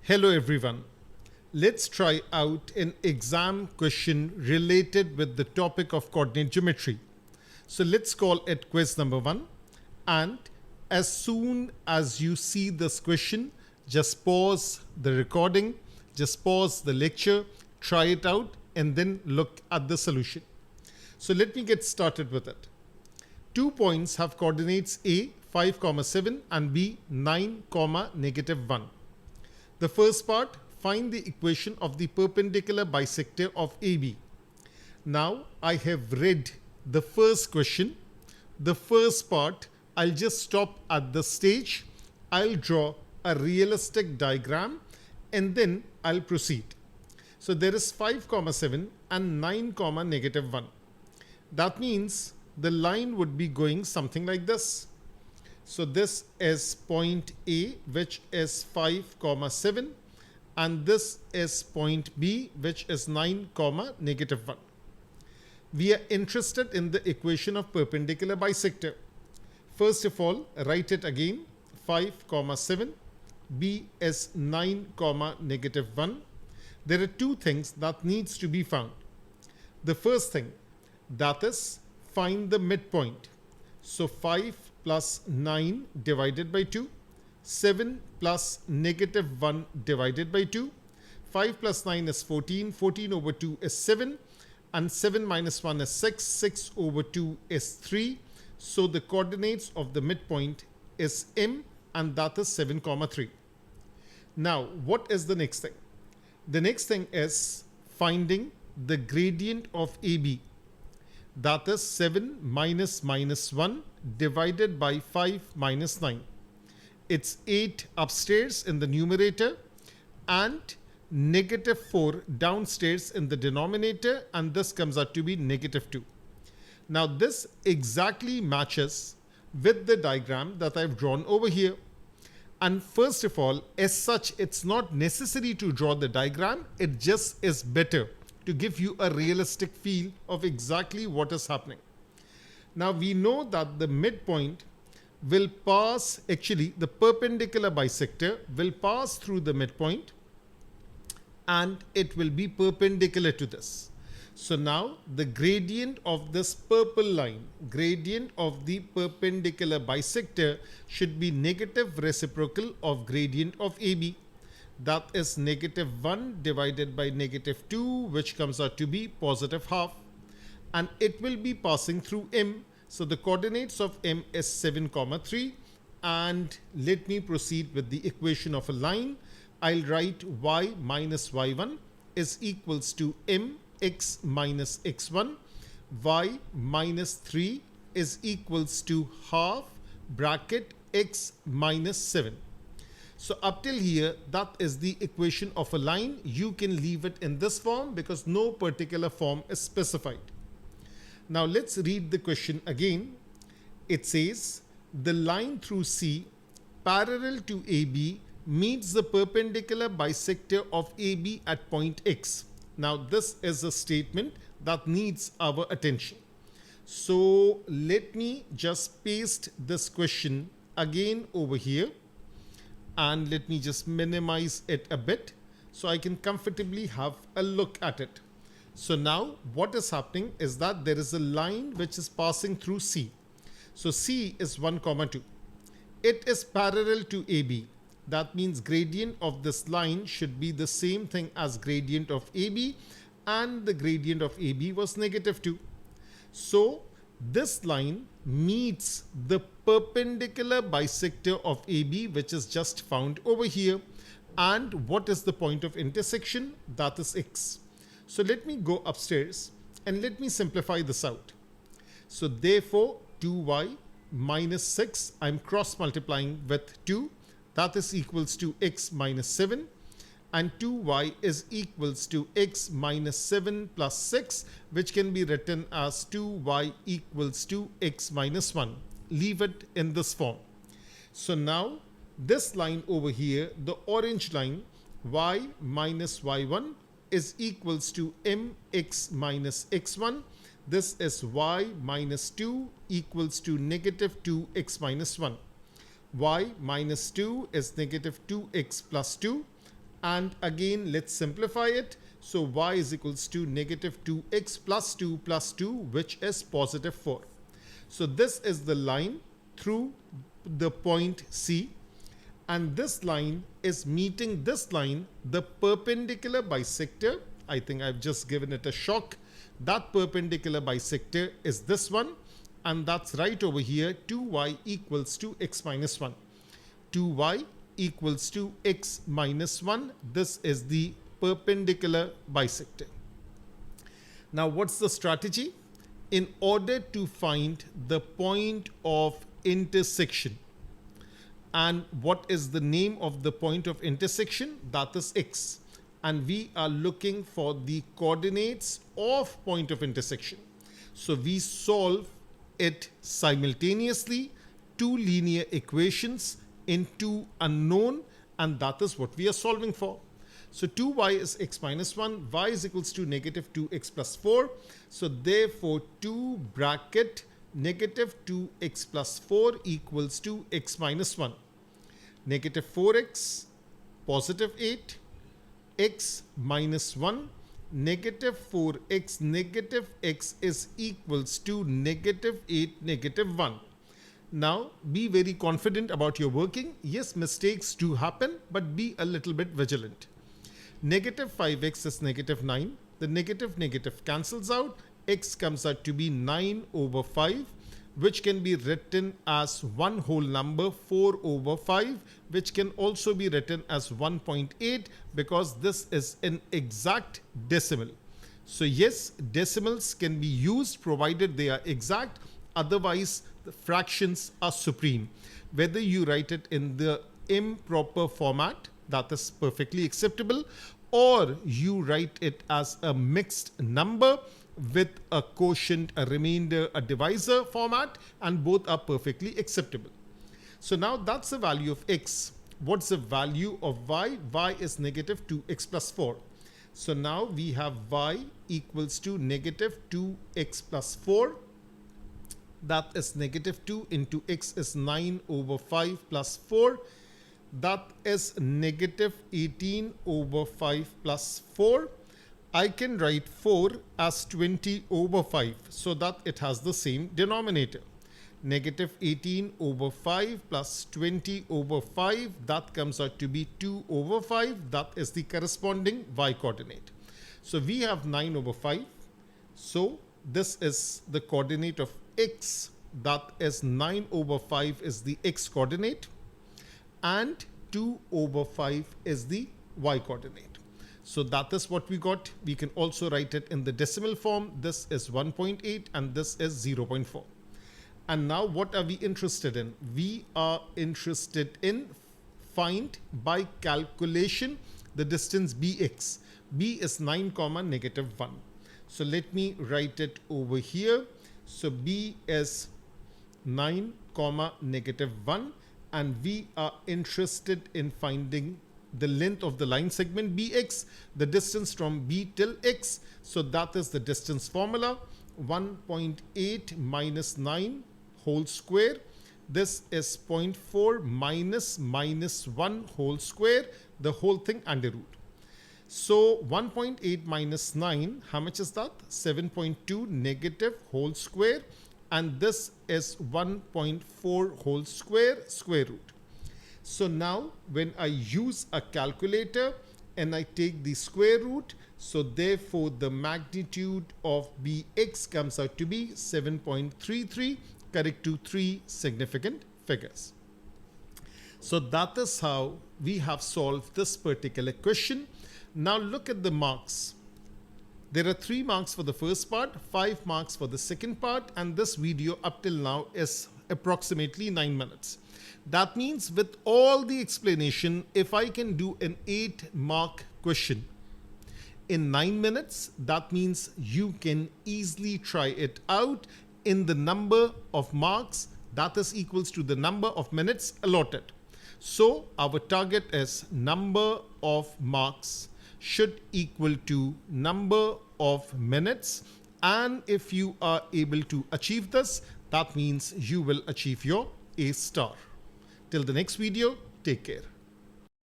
Hello everyone. Let's try out an exam question related with the topic of coordinate geometry. So let's call it quiz number 1, and as soon as you see this question, just pause the recording, just pause the lecture, try it out and then look at the solution. So let me get started with it. 2 points have coordinates A 5, 7 and B 9, -1. The first part, find the equation of the perpendicular bisector of AB. Now I have read the first question. The first part, I'll just stop at this stage. I'll draw a realistic diagram and then I'll proceed. So there is 5, 7 and 9, -1. That means the line would be going something like this. So this is point A, which is 5, 7, and this is point B, which is 9, -1. We are interested in the equation of perpendicular bisector. First of all, write it again. 5, 7, B is 9, -1. There are two things that needs to be found. The first thing, that is, find the midpoint. So 5 plus 9 divided by 2, 7 plus -1 divided by 2, 5 plus 9 is 14, 14 over 2 is 7, and 7 minus 1 is 6, 6 over 2 is 3. So the coordinates of the midpoint is M, and that is 7, 3. Now, what is the next thing? The next thing is finding the gradient of AB. That is 7 minus -1 divided by 5 minus 9. It's 8 upstairs in the numerator and -4 downstairs in the denominator, and this comes out to be -2. Now this exactly matches with the diagram that I've drawn over here. And first of all, as such, it's not necessary to draw the diagram. It just is better to give you a realistic feel of exactly what is happening. Now we know that the midpoint will pass, actually the perpendicular bisector will pass through the midpoint and it will be perpendicular to this. So now the gradient of this purple line, gradient of the perpendicular bisector, should be negative reciprocal of gradient of AB. That is -1 divided by -2, which comes out to be +1/2. And it will be passing through M. So the coordinates of M is 7, 3. And let me proceed with the equation of a line. I'll write y minus y1 is equals to mx minus x1. Y minus 3 is equals to half bracket x minus 7. So up till here, that is the equation of a line. You can leave it in this form because no particular form is specified. Now let's read the question again. It says, the line through C parallel to AB meets the perpendicular bisector of AB at point X. Now this is a statement that needs our attention. So let me just paste this question again over here. And let me just minimize it a bit so I can comfortably have a look at it. So now what is happening is that there is a line which is passing through C. So C is 1, 2. It is parallel to AB. That means gradient of this line should be the same thing as gradient of AB, and the gradient of AB was -2. So this line meets the perpendicular bisector of AB, which is just found over here. And what is the point of intersection? That is X. So let me go upstairs and let me simplify this out. So therefore 2y minus 6, I'm cross multiplying with 2. That is equals to x minus 7. And 2y is equals to x minus 7 plus 6, which can be written as 2y equals to x minus 1. Leave it in this form. So now this line over here, the orange line, y minus y1 is equals to mx minus x1. This is y minus 2 equals to -2x minus 1. Y minus 2 is -2x plus 2. And again, let's simplify it. So y is equals to negative 2x plus 2 plus 2, which is positive 4. So this is the line through the point C. And this line is meeting this line, the perpendicular bisector. I think I've just given it a shock. That perpendicular bisector is this one. And that's right over here, 2y equals to x minus 1. 2y equals to x minus 1. This is the perpendicular bisector. Now, what's the strategy? In order to find the point of intersection, and what is the name of the point of intersection? That is x. And we are looking for the coordinates of point of intersection. So we solve it simultaneously, two linear equations in two unknown, and that is what we are solving for. So 2y is x minus 1, y is equals to negative 2x plus 4. So therefore 2 bracket negative 2x plus 4 equals to x minus 1. Negative 4x, positive 8, x minus 1, negative 4x, negative x is equals to negative 8, negative 1. Now, be very confident about your working. Yes, mistakes do happen, but be a little bit vigilant. Negative 5x is negative 9. The negative cancels out. X comes out to be 9 over 5, which can be written as one whole number, 4 over 5, which can also be written as 1.8 because this is an exact decimal. So yes, decimals can be used provided they are exact. Otherwise, the fractions are supreme. Whether you write it in the improper format, that is perfectly acceptable, or you write it as a mixed number with a quotient, a remainder, a divisor format, and both are perfectly acceptable. So now that's the value of x. What's the value of y? Y is negative 2x plus 4. So now we have y equals to negative 2x plus 4. That is negative 2 into x is 9 over 5 plus 4. That is negative 18 over 5 plus 4. I can write 4 as 20 over 5 so that it has the same denominator. Negative 18 over 5 plus 20 over 5, that comes out to be 2 over 5. That is the corresponding y coordinate. So we have 9 over 5. So this is the coordinate of x. That is 9 over 5 is the x coordinate. And 2 over 5 is the y coordinate. So that is what we got. We can also write it in the decimal form. This is 1.8 and this is 0.4. And now what are we interested in? We are interested in find by calculation the distance bx. B is 9 comma negative 1. So let me write it over here. So b is 9 comma negative 1, and we are interested in finding the length of the line segment bx, the distance from b till x. So that is the distance formula, 1.8 minus 9 whole square. This is 0.4 minus 1 whole square, the whole thing under root. So 1.8 minus 9, how much is that? 7.2 negative whole square, and this is 1.4 whole square, square root. So now when I use a calculator and I take the square root, so therefore the magnitude of bx comes out to be 7.33, correct to 3 significant figures. So that is how we have solved this particular question. Now look at the marks. There are 3 marks for the first part, 5 marks for the second part, and this video up till now is approximately 9 minutes. That means with all the explanation, if I can do an 8-mark question in 9 minutes, that means you can easily try it out in the number of marks that is equals to the number of minutes allotted. So our target is number of marks should equal to number of minutes, and if you are able to achieve this, that means you will achieve your A star. Till the next video, take care.